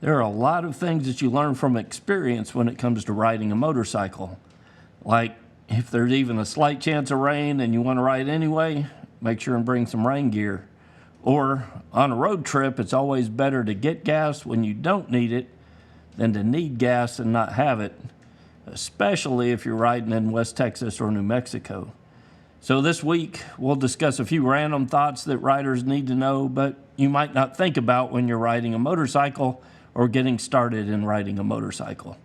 There are a lot of things that you learn from experience when it comes to riding a motorcycle. Like if there's even a slight chance of rain and you want to ride anyway, make sure and bring some rain gear. Or on a road trip, it's always better to get gas when you don't need it than to need gas and not have it, especially if you're riding in West Texas or New Mexico. So this week, we'll discuss a few random thoughts that riders need to know, but you might not think about when you're riding a motorcycle or getting started in riding a motorcycle.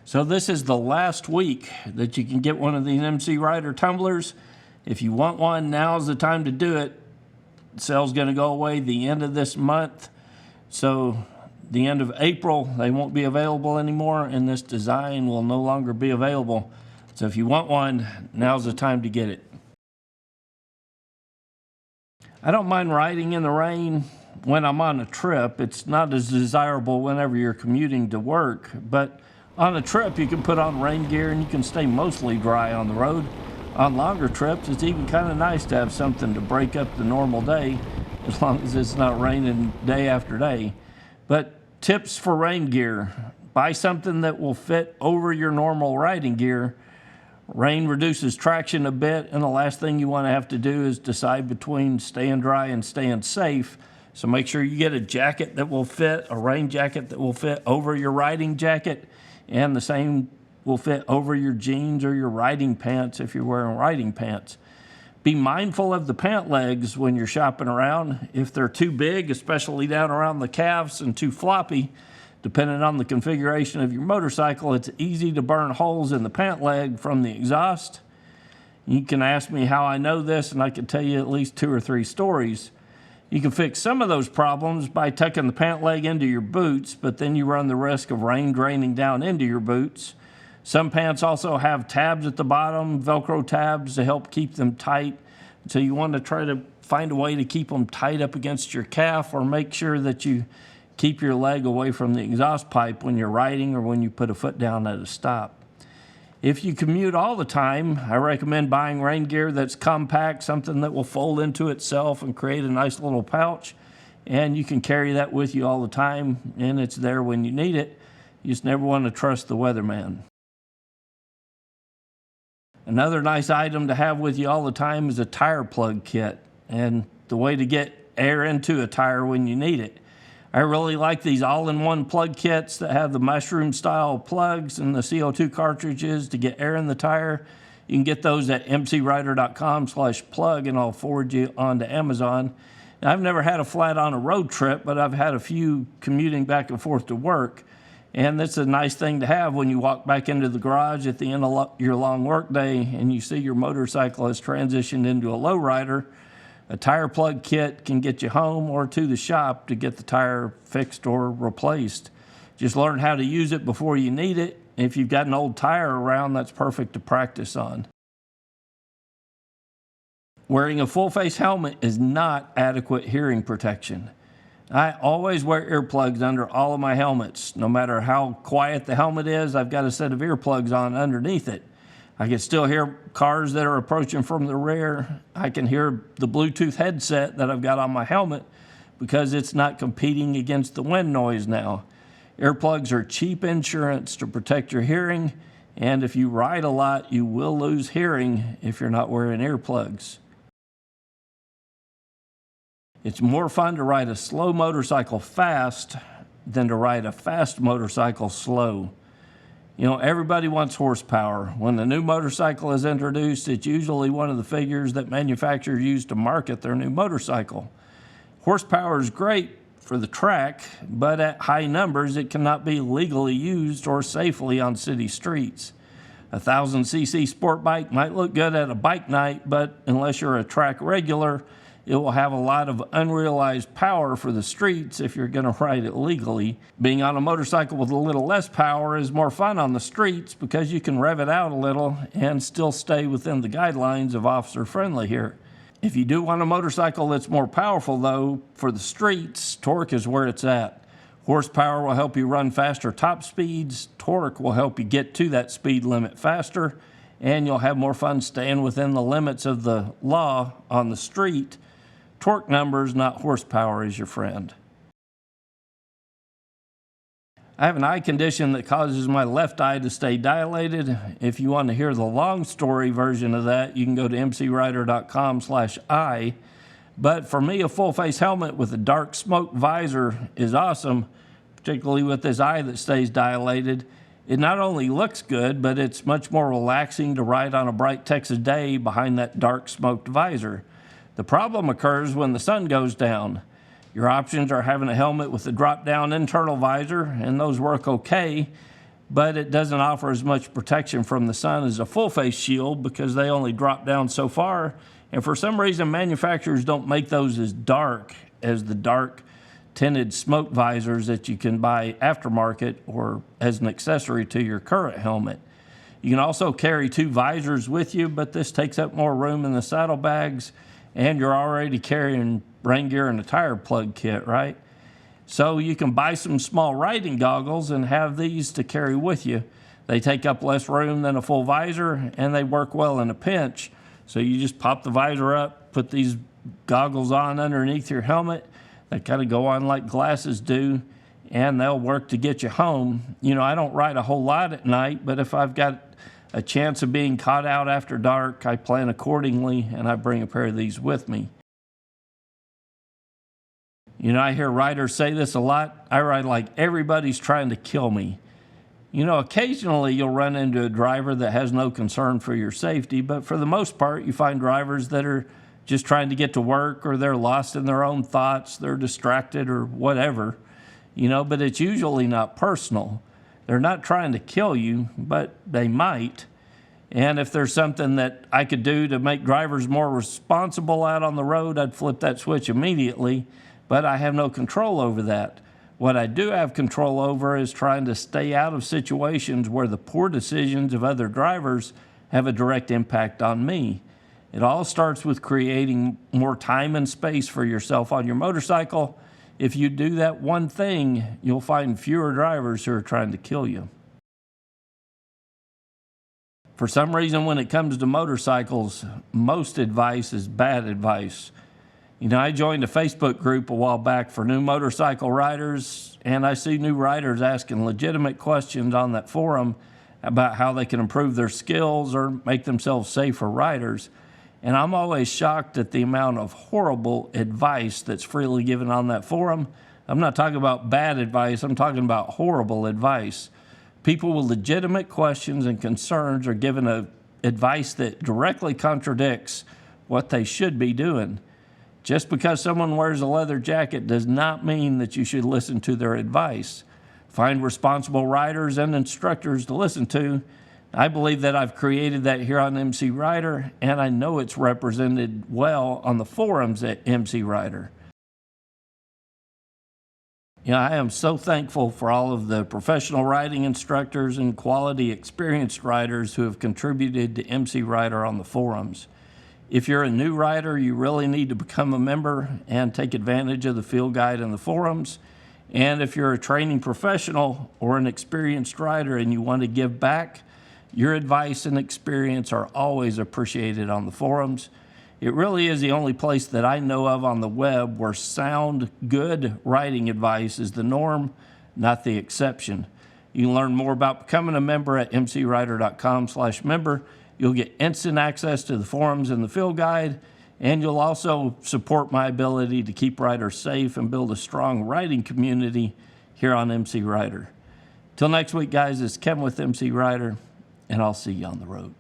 So this is the last week that you can get one of these MCrider tumblers. If you want one, now's the time to do it. The sale's going to go away the end of this month. So the end of April, they won't be available anymore, and this design will no longer be available. So if you want one, now's the time to get it. I don't mind riding in the rain when I'm on a trip. It's not as desirable whenever you're commuting to work, but on a trip you can put on rain gear and you can stay mostly dry on the road. On longer trips, it's even kind of nice to have something to break up the normal day, as long as it's not raining day after day. But tips for rain gear: buy something that will fit over your normal riding gear. Rain reduces traction a bit, and the last thing you want to have to do is decide between staying dry and staying safe. So make sure you get a jacket that will fit, a rain jacket that will fit over your riding jacket, and the same will fit over your jeans or your riding pants if you're wearing riding pants. Be mindful of the pant legs when you're shopping around. If they're too big, especially down around the calves, and too floppy, depending on the configuration of your motorcycle, it's easy to burn holes in the pant leg from the exhaust. You can ask me how I know this, and I can tell you at least 2 or 3 stories. You can fix some of those problems by tucking the pant leg into your boots, but then you run the risk of rain draining down into your boots. Some pants also have tabs at the bottom, Velcro tabs to help keep them tight. So you want to try to find a way to keep them tight up against your calf, or make sure that you keep your leg away from the exhaust pipe when you're riding or when you put a foot down at a stop. If you commute all the time, I recommend buying rain gear that's compact, something that will fold into itself and create a nice little pouch. And you can carry that with you all the time, and it's there when you need it. You just never want to trust the weatherman. Another nice item to have with you all the time is a tire plug kit, and the way to get air into a tire when you need it. I really like these all-in-one plug kits that have the mushroom-style plugs and the CO2 cartridges to get air in the tire. You can get those at mcrider.com/plug, and I'll forward you on to Amazon. Now, I've never had a flat on a road trip, but I've had a few commuting back and forth to work. And that's a nice thing to have when you walk back into the garage at the end of your long work day and you see your motorcycle has transitioned into a lowrider. A tire plug kit can get you home or to the shop to get the tire fixed or replaced. Just learn how to use it before you need it. If you've got an old tire around, that's perfect to practice on. Wearing a full-face helmet is not adequate hearing protection. I always wear earplugs under all of my helmets. No matter how quiet the helmet is, I've got a set of earplugs on underneath it. I can still hear cars that are approaching from the rear. I can hear the Bluetooth headset that I've got on my helmet because it's not competing against the wind noise now. Earplugs are cheap insurance to protect your hearing, and if you ride a lot, you will lose hearing if you're not wearing earplugs. It's more fun to ride a slow motorcycle fast than to ride a fast motorcycle slow. You know, everybody wants horsepower. When the new motorcycle is introduced, it's usually one of the figures that manufacturers use to market their new motorcycle. Horsepower is great for the track, but at high numbers, it cannot be legally used or safely on city streets. A 1,000cc sport bike might look good at a bike night, but unless you're a track regular, it will have a lot of unrealized power for the streets if you're going to ride it legally. Being on a motorcycle with a little less power is more fun on the streets because you can rev it out a little and still stay within the guidelines of officer friendly here. If you do want a motorcycle that's more powerful though, for the streets, torque is where it's at. Horsepower will help you run faster top speeds, torque will help you get to that speed limit faster, and you'll have more fun staying within the limits of the law on the street. Torque numbers, not horsepower, is your friend. I have an eye condition that causes my left eye to stay dilated. If you want to hear the long story version of that, you can go to mcrider.com/eye. But for me, a full face helmet with a dark smoke visor is awesome, particularly with this eye that stays dilated. It not only looks good, but it's much more relaxing to ride on a bright Texas day behind that dark smoked visor. The problem occurs when the sun goes down. Your options are having a helmet with a drop-down internal visor, and those work okay, but it doesn't offer as much protection from the sun as a full-face shield because they only drop down so far, and for some reason manufacturers don't make those as dark as the dark tinted smoke visors that you can buy aftermarket or as an accessory to your current helmet. You can also carry 2 visors with you, but this takes up more room in the saddlebags, and you're already carrying rain gear and a tire plug kit, right? So you can buy some small riding goggles and have these to carry with you. They take up less room than a full visor, and they work well in a pinch. So you just pop the visor up, put these goggles on underneath your helmet. They kind of go on like glasses do, and they'll work to get you home. You know, I don't ride a whole lot at night, but if I've got a chance of being caught out after dark, I plan accordingly, and I bring a pair of these with me. You know, I hear riders say this a lot. I ride like everybody's trying to kill me. You know, occasionally you'll run into a driver that has no concern for your safety, but for the most part, you find drivers that are just trying to get to work, or they're lost in their own thoughts, they're distracted or whatever, you know, but it's usually not personal. They're not trying to kill you, but they might. And if there's something that I could do to make drivers more responsible out on the road, I'd flip that switch immediately, but I have no control over that. What I do have control over is trying to stay out of situations where the poor decisions of other drivers have a direct impact on me. It all starts with creating more time and space for yourself on your motorcycle. If you do that one thing, you'll find fewer drivers who are trying to kill you. For some reason, when it comes to motorcycles, most advice is bad advice. You know, I joined a Facebook group a while back for new motorcycle riders, and I see new riders asking legitimate questions on that forum about how they can improve their skills or make themselves safer riders. And I'm always shocked at the amount of horrible advice that's freely given on that forum. I'm not talking about bad advice, I'm talking about horrible advice. People with legitimate questions and concerns are given advice that directly contradicts what they should be doing. Just because someone wears a leather jacket does not mean that you should listen to their advice. Find responsible riders and instructors to listen to. I believe that I've created that here on MCrider, and I know it's represented well on the forums at MCrider. You know, I am so thankful for all of the professional riding instructors and quality experienced riders who have contributed to MCrider on the forums. If you're a new rider, you really need to become a member and take advantage of the field guide and the forums. And if you're a training professional or an experienced rider and you want to give back, your advice and experience are always appreciated on the forums. It really is the only place that I know of on the web where sound, good riding advice is the norm, not the exception. You can learn more about becoming a member at mcrider.com/member. You'll get instant access to the forums and the field guide, and you'll also support my ability to keep riders safe and build a strong riding community here on MCrider. Till next week, guys, it's Kevin with MCrider, and I'll see you on the road.